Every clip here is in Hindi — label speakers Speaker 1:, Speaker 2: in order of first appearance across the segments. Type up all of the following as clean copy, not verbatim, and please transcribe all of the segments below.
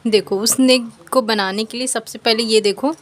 Speaker 1: देखो उस नेक को बनाने के लिए सबसे पहले ये देखो,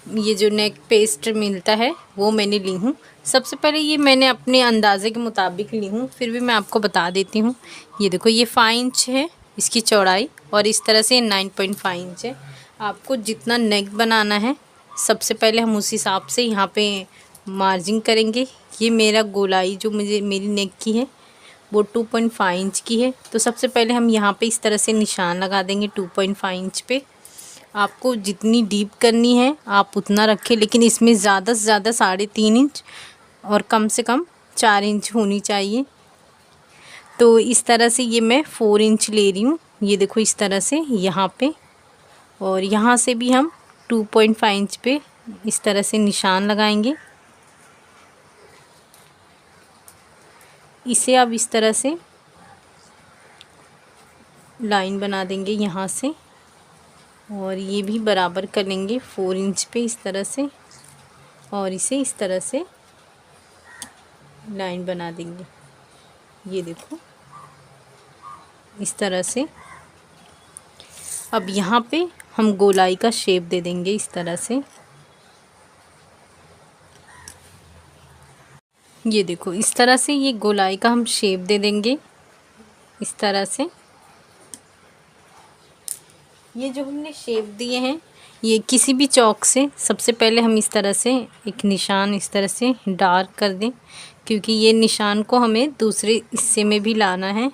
Speaker 1: ये जो नेक पेस्ट मिलता है वो मैंने ली हूँ। सबसे पहले ये मैंने अपने अंदाजे के मुताबिक ली हूँ, फिर भी मैं आपको बता देती हूँ। ये देखो ये 5 इंच है इसकी चौड़ाई, और इस तरह से 9.5 इंच है। आपको जितना नेक बनाना है सबसे पहले हम उस हिसाब से यहाँ पे मार्जिंग करेंगे। ये मेरा गोलाई जो मेरी नेक की है वो 2.5 इंच की है, तो सबसे पहले हम यहाँ पे इस तरह से निशान लगा देंगे 2.5 इंच पे। आपको जितनी डीप करनी है आप उतना रखें, लेकिन इसमें ज़्यादा से ज़्यादा 3.5 इंच और कम से कम 4 इंच होनी चाहिए। तो इस तरह से ये मैं 4 इंच ले रही हूँ। ये देखो इस तरह से यहाँ पे, और यहाँ से भी हम 2.5 इंच पे इस तरह से निशान लगाएंगे। इसे अब इस तरह से लाइन बना देंगे यहाँ से, और ये भी बराबर कर लेंगे 4 इंच पे इस तरह से, और इसे इस तरह से लाइन बना देंगे। ये देखो इस तरह से। अब यहाँ पे हम गोलाई का शेप दे देंगे इस तरह से। ये देखो इस तरह से ये गोलाई का हम शेप दे देंगे इस तरह से। ये जो हमने शेप दिए हैं ये किसी भी चौक से सबसे पहले हम इस तरह से एक निशान इस तरह से डार्क कर दें, क्योंकि ये निशान को हमें दूसरे हिस्से में भी लाना है,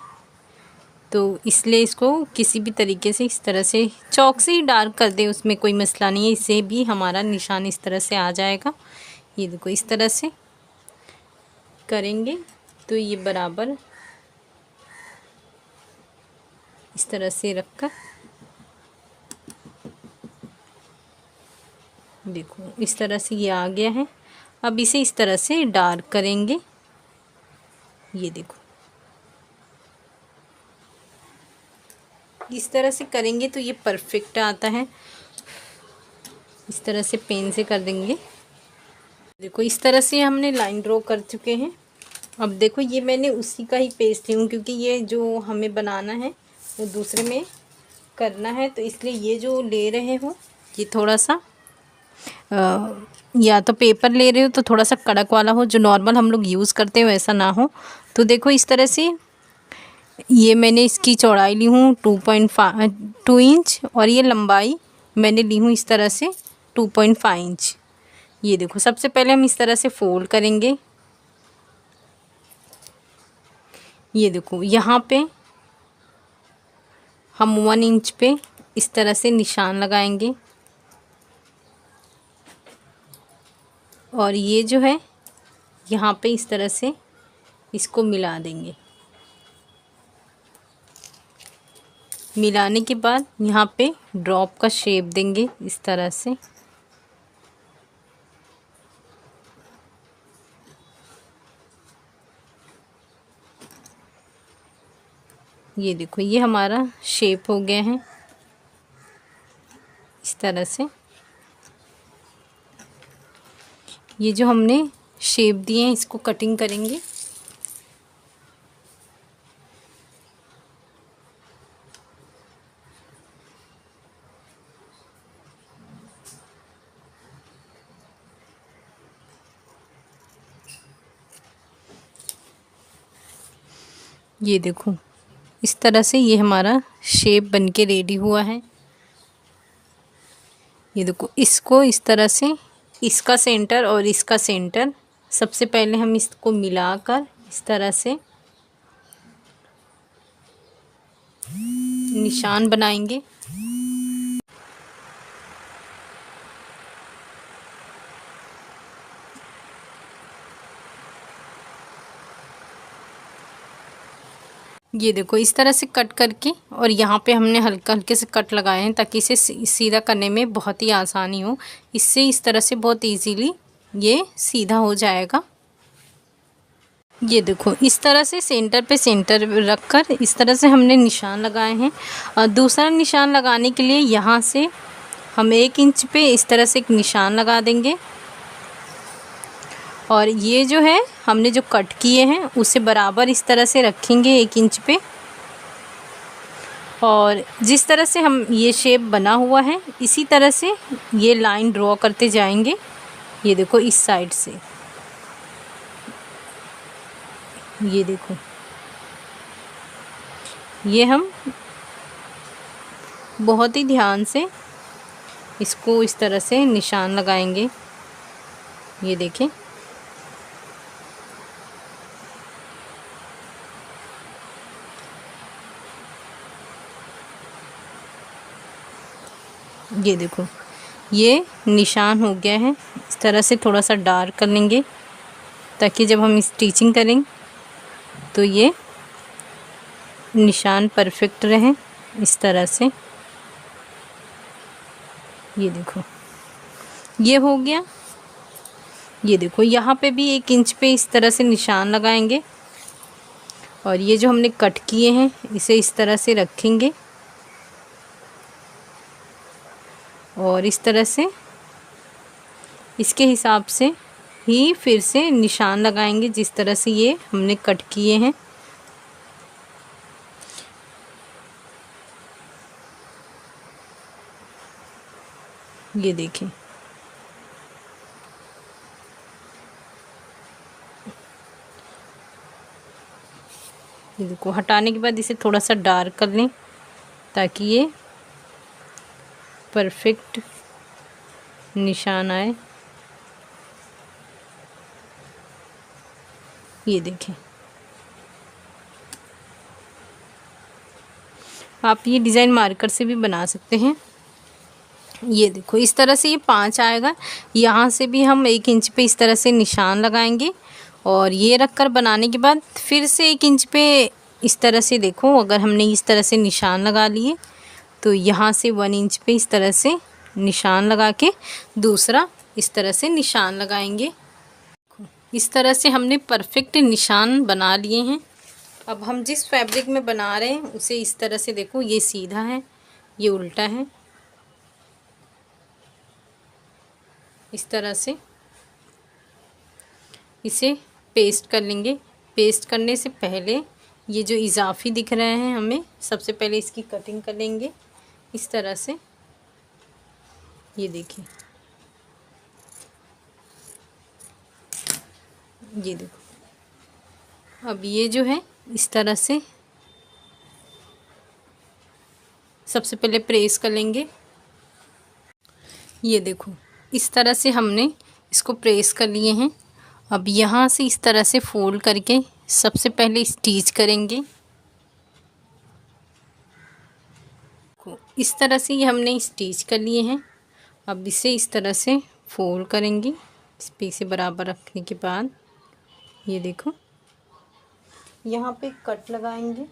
Speaker 1: तो इसलिए इसको किसी भी तरीके से इस तरह से चौक से ही डार्क कर दें, उसमें कोई मसला नहीं है। इससे भी हमारा निशान इस तरह से आ जाएगा। ये देखो इस तरह से करेंगे तो ये बराबर इस तरह से रखकर, देखो इस तरह से ये आ गया है। अब इसे इस तरह से डार्क करेंगे। ये देखो इस तरह से करेंगे तो ये परफेक्ट आता है। इस तरह से पेन से कर देंगे। देखो इस तरह से हमने लाइन ड्रॉ कर चुके हैं। अब देखो ये मैंने उसी का ही पेस्ट ली हूँ, क्योंकि ये जो हमें बनाना है वो दूसरे में करना है, तो इसलिए ये जो ले रहे हो ये थोड़ा सा या तो पेपर ले रहे हो तो थोड़ा सा कड़क वाला हो, जो नॉर्मल हम लोग यूज़ करते हैं वैसा ना हो। तो देखो इस तरह से ये मैंने इसकी चौड़ाई ली हूँ 2 इंच, और ये लंबाई मैंने ली हूँ इस तरह से 2.5 इंच। ये देखो सबसे पहले हम इस तरह से फोल्ड करेंगे। ये देखो यहाँ पे हम 1 इंच पे इस तरह से निशान लगाएंगे, और ये जो है यहाँ पे इस तरह से इसको मिला देंगे। मिलाने के बाद यहाँ पे ड्रॉप का शेप देंगे इस तरह से। ये देखो ये हमारा शेप हो गया है इस तरह से। ये जो हमने शेप दिए हैं इसको कटिंग करेंगे। ये देखो इस तरह से ये हमारा शेप बनके रेडी हुआ है। ये देखो इसको इस तरह से, इसका सेंटर और इसका सेंटर सबसे पहले हम इसको मिलाकर इस तरह से निशान बनाएंगे। ये देखो इस तरह से कट करके, और यहाँ पे हमने हल्के हल्के से कट लगाए हैं ताकि इसे सीधा करने में बहुत ही आसानी हो। इससे इस तरह से बहुत इजीली ये सीधा हो जाएगा। ये देखो इस तरह से सेंटर पे सेंटर रखकर इस तरह से हमने निशान लगाए हैं। और दूसरा निशान लगाने के लिए यहाँ से हम 1 इंच पे इस तरह से एक निशान लगा देंगे, और ये जो है हमने जो कट किए हैं उसे बराबर इस तरह से रखेंगे 1 इंच पे। और जिस तरह से हम ये शेप बना हुआ है इसी तरह से ये लाइन ड्रॉ करते जाएंगे। ये देखो इस साइड से, ये देखो ये हम बहुत ही ध्यान से इसको इस तरह से निशान लगाएंगे। ये देखें, ये देखो ये निशान हो गया है। इस तरह से थोड़ा सा डार्क कर लेंगे ताकि जब हम स्टिचिंग करें तो ये निशान परफेक्ट रहे। इस तरह से ये देखो ये हो गया। ये देखो यहाँ पे भी 1 इंच पे इस तरह से निशान लगाएंगे और ये जो हमने कट किए हैं इसे इस तरह से रखेंगे और इस तरह से इसके हिसाब से ही फिर से निशान लगाएंगे जिस तरह से ये हमने कट किए हैं। ये देखें, ये देखो हटाने के बाद इसे थोड़ा सा डार्क कर लें ताकि ये परफेक्ट निशान आए। ये देखें, आप ये डिज़ाइन मार्कर से भी बना सकते हैं। ये देखो इस तरह से ये 5 आएगा। यहाँ से भी हम 1 इंच पे इस तरह से निशान लगाएंगे और ये रख कर बनाने के बाद फिर से 1 इंच पे इस तरह से देखो, अगर हमने इस तरह से निशान लगा लिए तो यहाँ से 1 इंच पे इस तरह से निशान लगा के दूसरा इस तरह से निशान लगाएंगे। इस तरह से हमने परफेक्ट निशान बना लिए हैं। अब हम जिस फैब्रिक में बना रहे हैं उसे इस तरह से देखो, ये सीधा है, ये उल्टा है। इस तरह से इसे पेस्ट कर लेंगे। पेस्ट करने से पहले ये जो इजाफी दिख रहे हैं हमें, सबसे पहले इसकी कटिंग कर लेंगे इस तरह से। ये देखिए, ये देखो अब ये जो है इस तरह से सबसे पहले प्रेस कर लेंगे। ये देखो इस तरह से हमने इसको प्रेस कर लिए हैं। अब यहाँ से इस तरह से फोल्ड करके सबसे पहले स्टिच करेंगे। इस तरह से ये हमने स्टिच कर लिए हैं। अब इसे इस तरह से फोल्ड करेंगे। इस पे इसे बराबर रखने के बाद ये देखो यहाँ पे कट लगाएंगे।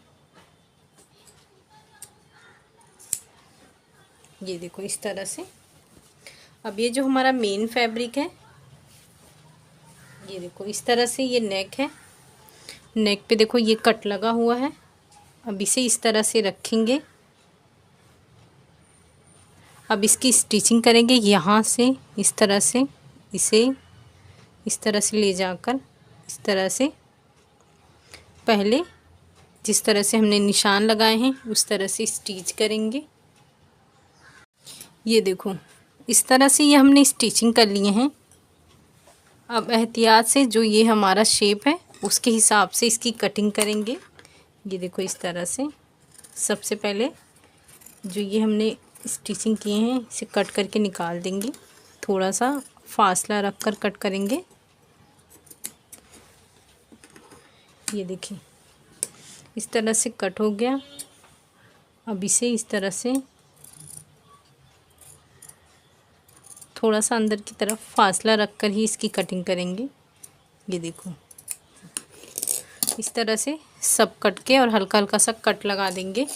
Speaker 1: ये देखो इस तरह से। अब ये जो हमारा मेन फैब्रिक है, ये देखो इस तरह से ये नेक है। नेक पे देखो ये कट लगा हुआ है। अब इसे इस तरह से रखेंगे। अब इसकी स्टिचिंग करेंगे यहाँ से इस तरह से, इसे इस तरह से ले जाकर इस तरह से पहले जिस तरह से हमने निशान लगाए हैं उस तरह से स्टिच करेंगे। ये देखो इस तरह से ये हमने स्टिचिंग कर लिए हैं। अब एहतियात से जो ये हमारा शेप है उसके हिसाब से इसकी कटिंग करेंगे। ये देखो इस तरह से सबसे पहले जो ये हमने स्टिचिंग किए हैं इसे कट करके निकाल देंगे। थोड़ा सा फासला रख कर कट करेंगे। ये देखिए इस तरह से कट हो गया। अब इसे इस तरह से थोड़ा सा अंदर की तरफ फासला रखकर ही इसकी कटिंग करेंगे। ये देखो इस तरह से सब कट के और हल्का हल्का सा कट लगा देंगे।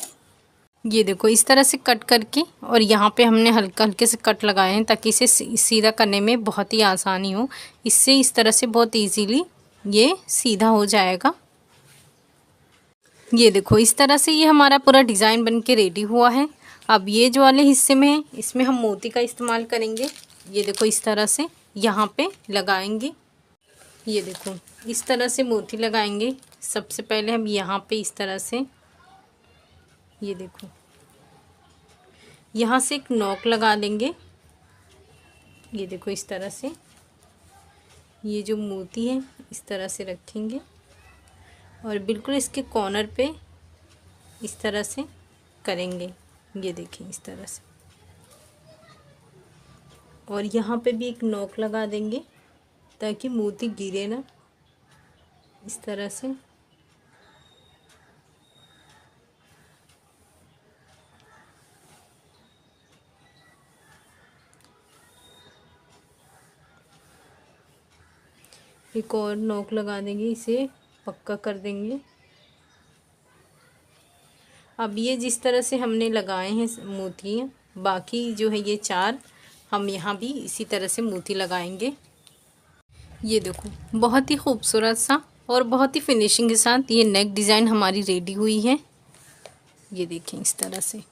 Speaker 1: ये देखो इस तरह से कट करके और यहाँ पे हमने हल्का हल्के से कट लगाए हैं ताकि इसे सीधा करने में बहुत ही आसानी हो। इससे इस तरह से बहुत इजीली ये सीधा हो जाएगा। ये देखो इस तरह से ये हमारा पूरा डिज़ाइन बन के रेडी हुआ है। अब ये जो वाले हिस्से में है इसमें हम मोती का इस्तेमाल करेंगे। ये देखो इस तरह से यहाँ पे लगाएंगे। ये देखो इस तरह से मोती लगाएंगे। सबसे पहले हम यहाँ पे इस तरह से, ये देखो यहाँ से एक नॉक लगा देंगे। ये देखो इस तरह से, ये जो मोती है इस तरह से रखेंगे और बिल्कुल इसके कॉर्नर पे इस तरह से करेंगे। ये देखें इस तरह से, और यहाँ पे भी एक नॉक लगा देंगे ताकि मोती गिरे ना, इस तरह से। एक और नोक लगा देंगे, इसे पक्का कर देंगे। अब ये जिस तरह से हमने लगाए हैं मोतियाँ, बाकी जो है ये 4 हम यहाँ भी इसी तरह से मोती लगाएंगे। ये देखो बहुत ही खूबसूरत सा और बहुत ही फिनिशिंग के साथ ये नेक डिज़ाइन हमारी रेडी हुई है। ये देखें इस तरह से।